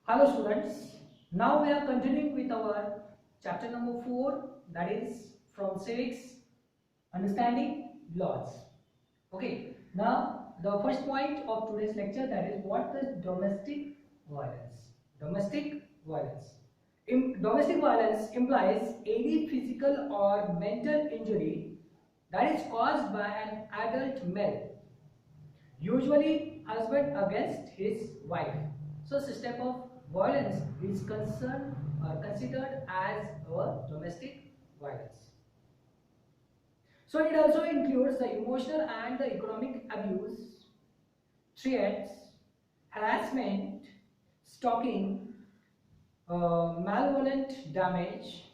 Hello students, now we are continuing with our chapter number 4, that is from Civics, Understanding Laws. Okay, now the first point of today's lecture, that is what is domestic violence. Domestic violence. Domestic violence implies any physical or mental injury that is caused by an adult male, usually husband against his wife. So this type of violence is considered as a domestic violence. So it also includes the emotional and the economic abuse, threats, harassment, stalking, malevolent damage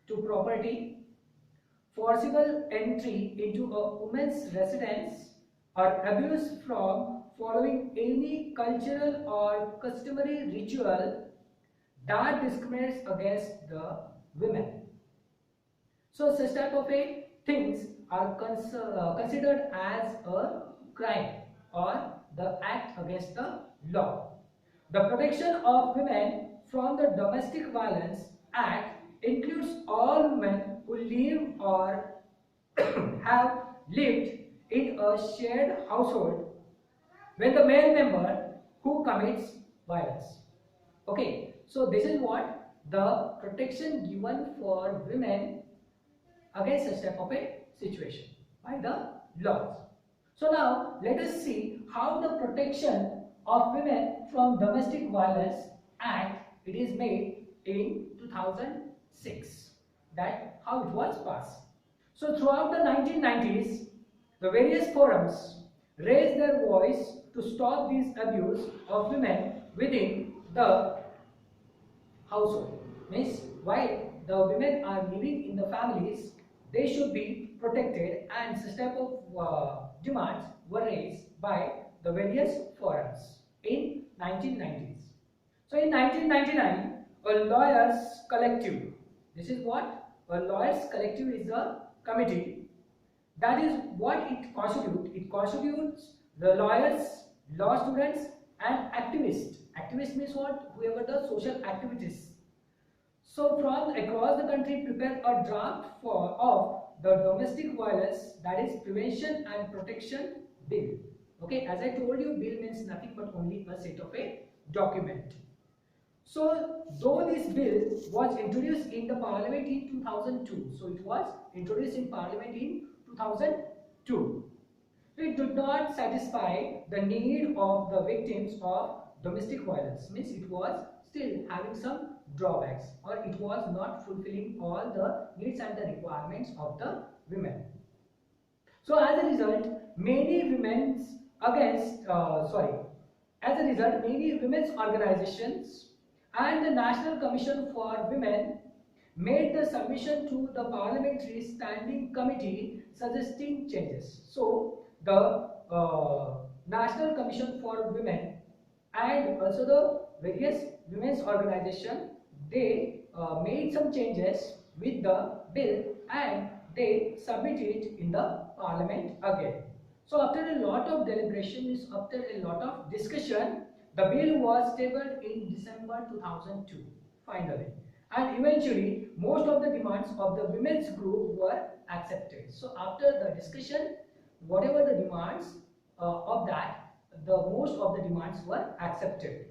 to property, forcible entry into a woman's residence, or abuse from following any cultural or customary ritual that discriminates against the women. So such type of things are considered as a crime or the act against the law. The Protection of Women from the Domestic Violence Act includes all women who live or have lived in a shared household when the male member who commits violence. Okay, so this is what the protection given for women against such type of a situation by the laws. So now let us see how the Protection of Women from Domestic Violence Act it is made in 2006. That how it was passed. So throughout the 1990s, the various forums raised their voice to stop this abuse of women within the household. Means while the women are living in the families, they should be protected, and such type of demands were raised by the various forums in 1990s. So in 1999, a lawyers collective, this is what a lawyers collective is a committee. That is what it constitutes. It constitutes the lawyers, law students, and activists. Activist means what? Whoever the social activities. So from across the country prepare a draft of the domestic violence, that is prevention and protection bill. Okay, as I told you, bill means nothing but only a set of a document. So though this bill was introduced in the parliament in 2002, so it was introduced in parliament in 2002. It did not satisfy the need of the victims of domestic violence. Means it was still having some drawbacks, or it was not fulfilling all the needs and the requirements of the women. So as a result, many women's organizations and the National Commission for Women made the submission to the Parliamentary Standing Committee suggesting changes. So the National Commission for Women and also the various women's organization, they made some changes with the bill and they submitted it in the Parliament again. So after a lot of deliberations, after a lot of discussion, the bill was tabled in December 2002 finally, and eventually most of the demands of the women's group were accepted. So after the discussion, whatever the demands of that, the most of the demands were accepted.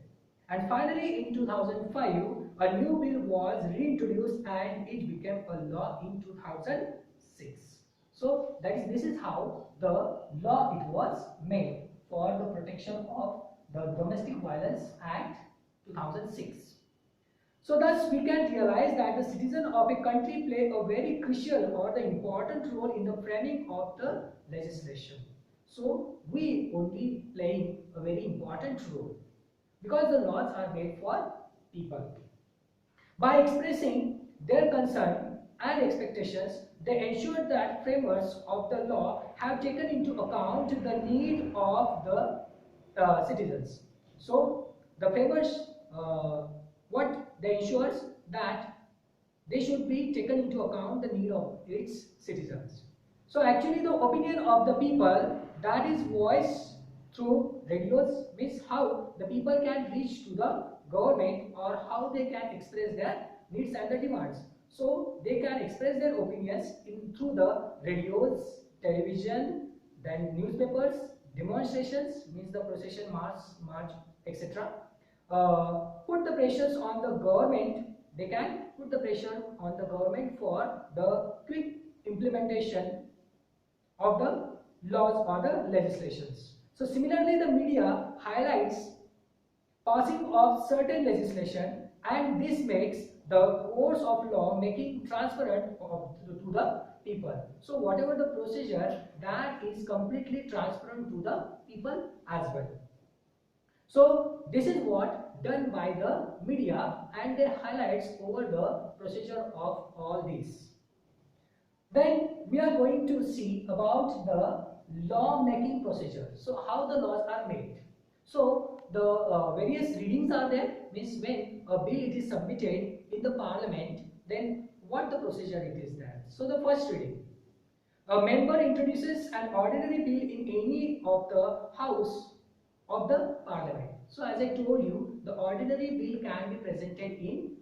And finally in 2005, a new bill was reintroduced and it became a law in 2006. So this is how the law it was made for the protection of the Domestic Violence Act 2006. So thus we can realize that the citizen of a country play a very crucial or the important role in the framing of the legislation. So we only playing a very important role because the laws are made for people. By expressing their concern and expectations, they ensure that framers of the law have taken into account the need of the citizens. So the framers, what they ensures that they should be taken into account the need of its citizens. So actually the opinion of the people that is voiced through radios means how the people can reach to the government or how they can express their needs and the demands. So they can express their opinions through the radios, television, then newspapers, demonstrations means the procession, march, etc. Put the pressures on the government. They can put the pressure on the government for the quick implementation of the laws or the legislations. So similarly, the media highlights passing of certain legislation, and this makes the course of law making transparent to the people. So whatever the procedure, that is completely transparent to the people as well. So this is what done by the media, and they highlights over the procedure of all these. Then we are going to see about the law making procedure. So how the laws are made. So the various readings are there, means when a bill it is submitted in the parliament, then what the procedure it is there. So the first reading, a member introduces an ordinary bill in any of the house of the parliament. So as I told you, the ordinary bill can be presented in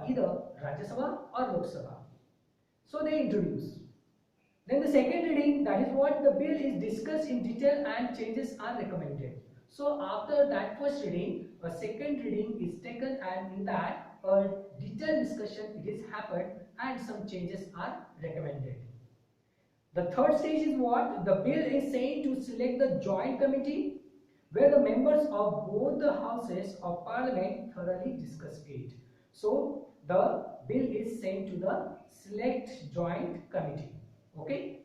either Rajya Sabha or Lok Sabha. So they introduce. Then the second reading, that is what the bill is discussed in detail and changes are recommended. So after that first reading, a second reading is taken, and in that a detailed discussion it is happened and some changes are recommended. The third stage is what? The bill is saying to select the joint committee where the members of both the houses of parliament thoroughly discuss it. So the bill is sent to the select joint committee. Okay,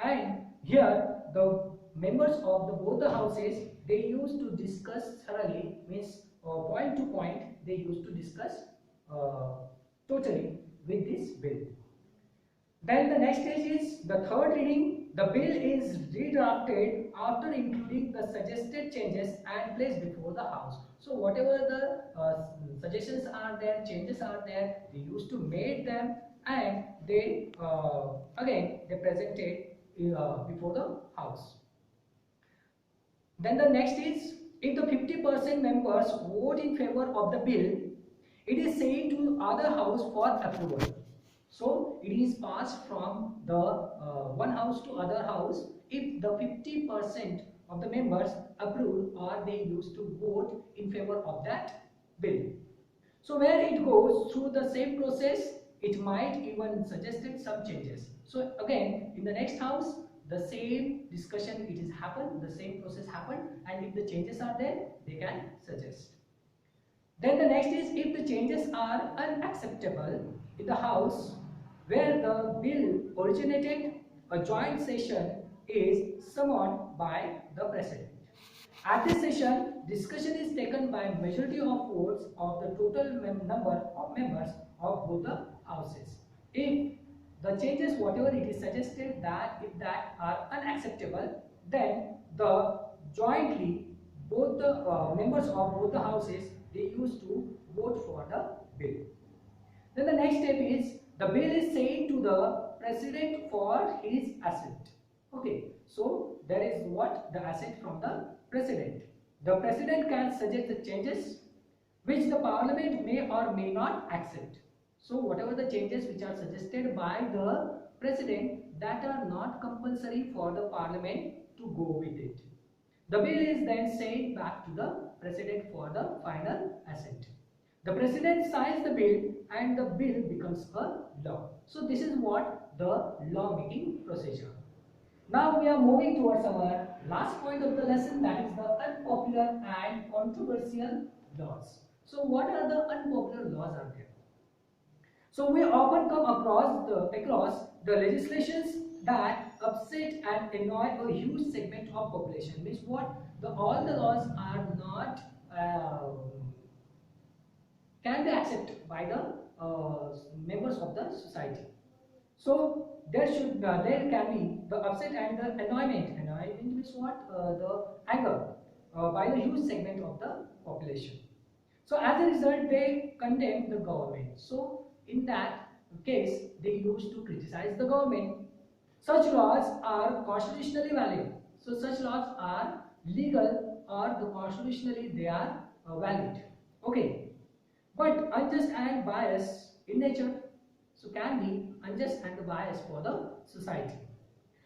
and here the members of both the houses, they used to discuss thoroughly, means point to point they used to discuss totally with this bill. Then the next stage is the third reading. The bill is redrafted after including the suggested changes and placed before the house. So whatever the suggestions are there, changes are there, they used to make them, and they again they presented before the house. Then the next is, if the 50% members vote in favor of the bill, it is sent to other house for approval. So it is passed from the one house to other house if the 50% of the members approve or they used to vote in favor of that bill. So where it goes through the same process, it might even suggested some changes. So again, in the next house, the same discussion it is happened, the same process happened, and if the changes are there, they can suggest. Then the next is, if the changes are unacceptable in the house where the bill originated, a joint session is summoned by the president. At this session, discussion is taken by majority of votes of the total number of members of both the houses. If the changes, whatever it is suggested, that if that are unacceptable, then the jointly both the members of both the houses, they used to vote for the bill. Then the next step is, the bill is sent to the president for his assent. Okay, so there is what? The assent from the president. The president can suggest the changes which the parliament may or may not accept. So whatever the changes which are suggested by the president, that are not compulsory for the parliament to go with it. The bill is then sent back to the president for the final assent. The president signs the bill and the bill becomes a law. So this is what the law making procedure. Now we are moving towards our last point of the lesson, that is the unpopular and controversial laws. So what are the unpopular laws are there? So we often come across the legislations that upset and annoy a huge segment of population. Means what? All the laws are not can be accepted by the members of the society. So there can be the upset and the annoyment. Annoyment means what? The anger by the huge segment of the population. So as a result, they condemn the government. So in that case, they used to criticize the government. Such laws are constitutionally valid. So such laws are legal or the constitutionally they are valid. Okay, but unjust and bias in nature, so can be unjust and bias for the society.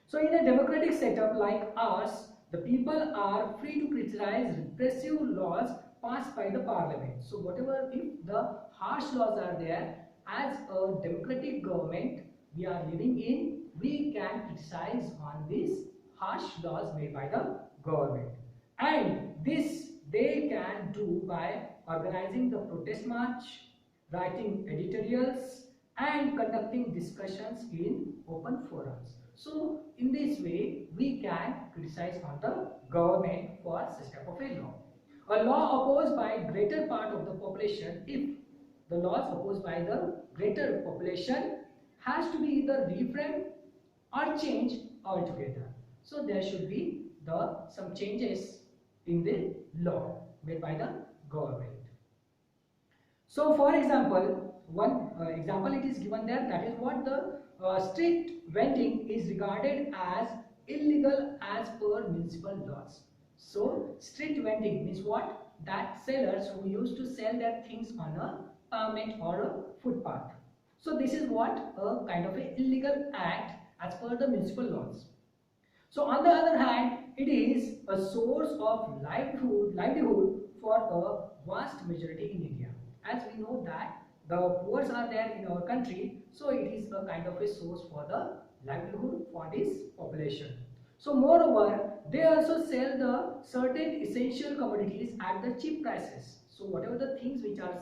So in a democratic setup like ours, the people are free to criticize repressive laws passed by the parliament. So whatever if the harsh laws are there, as a democratic government we are living in, we can criticize on these harsh laws made by the government. And this they can do by organizing the protest march, writing editorials, and conducting discussions in open forums. So in this way we can criticize on the government for such type of a law. A law opposed by greater part of the population, if the laws opposed by the greater population has to be either reframed or changed altogether. So there should be some changes in the law made by the government. So for example, one example it is given there, that is what the street vending is regarded as illegal as per municipal laws. So street vending means what? That sellers who used to sell their things on a pavement or a footpath. So this is what a kind of a illegal act as per the municipal laws. So on the other hand, it is a source of livelihood for a vast majority in India. As we know that the poor are there in our country, so it is a kind of a source for the livelihood for this population. So moreover, they also sell the certain essential commodities at the cheap prices. So whatever the things which are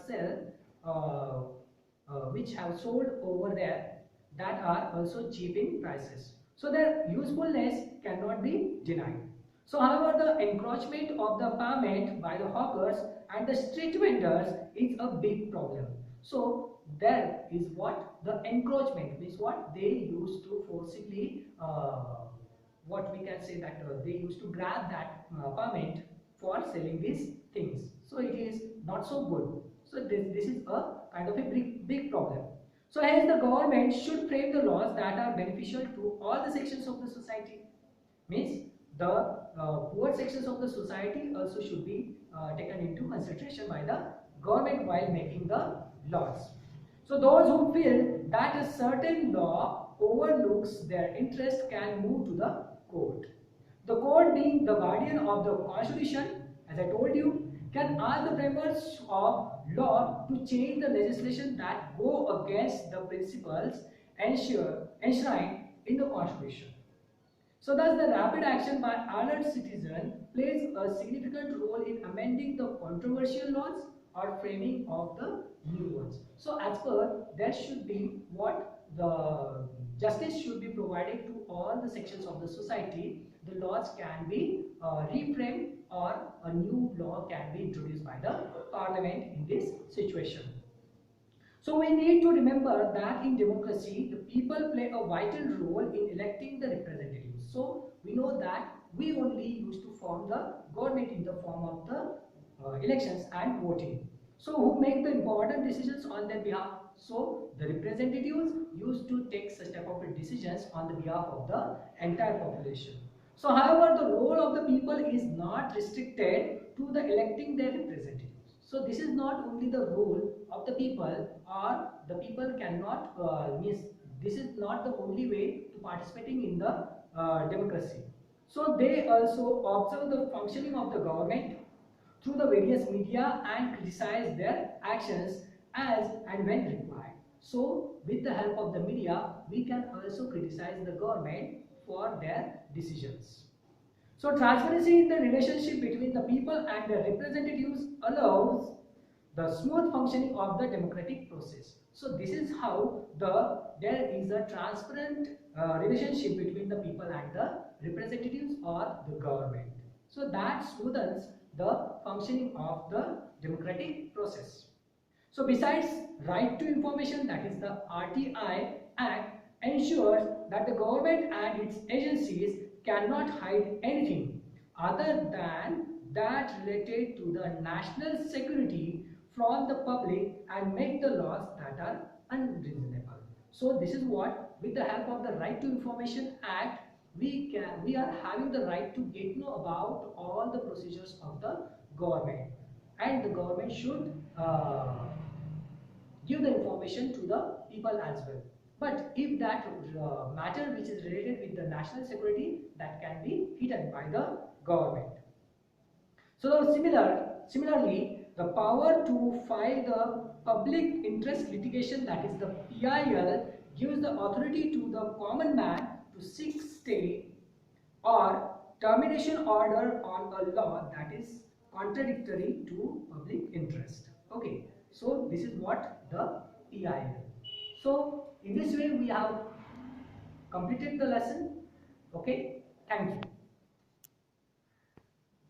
which have sold over there, that are also cheap in prices. So their usefulness cannot be denied. So however, the encroachment of the pavement by the hawkers and the street vendors is a big problem. So there is what the encroachment means, what they used to forcibly what we can say that they used to grab that pavement for selling these things. So it is not so good. So this is a kind of a big problem. So hence the government should frame the laws that are beneficial to all the sections of the society. Means the poor sections of the society also should be taken into consideration by the government while making the laws. So those who feel that a certain law overlooks their interest can move to the court. The court, being the guardian of the constitution, as I told you, can ask the framers of law to change the legislation that go against the principles enshrined in the constitution. So thus the rapid action by alert citizen plays a significant role in amending the controversial laws or framing of the new ones. So as per, there should be what the justice should be provided to all the sections of the society. The laws can be reframed or a new law can be introduced by the parliament in this situation. So we need to remember that in democracy, the people play a vital role in electing the representatives. So we know that we only used to form the government in the form of the elections and voting. So who make the important decisions on their behalf? So the representatives used to take such type of decisions on the behalf of the entire population. So however, the role of the people is not restricted to the electing their representatives. So this is not only the role of the people, or the people cannot miss. This is not the only way to participating in the democracy. So they also observe the functioning of the government through the various media and criticize their actions as and when required. So with the help of the media, we can also criticize the government for their decisions. So transparency in the relationship between the people and their representatives allows the smooth functioning of the democratic process. So this is how there is a transparent relationship between the people and the representatives or the government. So that smoothens the functioning of the democratic process. So besides right to information, that is the RTI Act ensures that the government and its agencies cannot hide anything other than that related to the national security from the public and make the laws that are unreasonable. So this is what, with the help of the Right to Information Act, we are having the right to get to know about all the procedures of the government, and the government should give the information to the people as well. But if that matter which is related with the national security, that can be hidden by the government. So similarly, the power to file the public interest litigation, that is the PIL, gives the authority to the common man to seek stay or termination order on a law that is contradictory to public interest. Okay, so this is what the PIL. So in this way we have completed the lesson. Okay, thank you.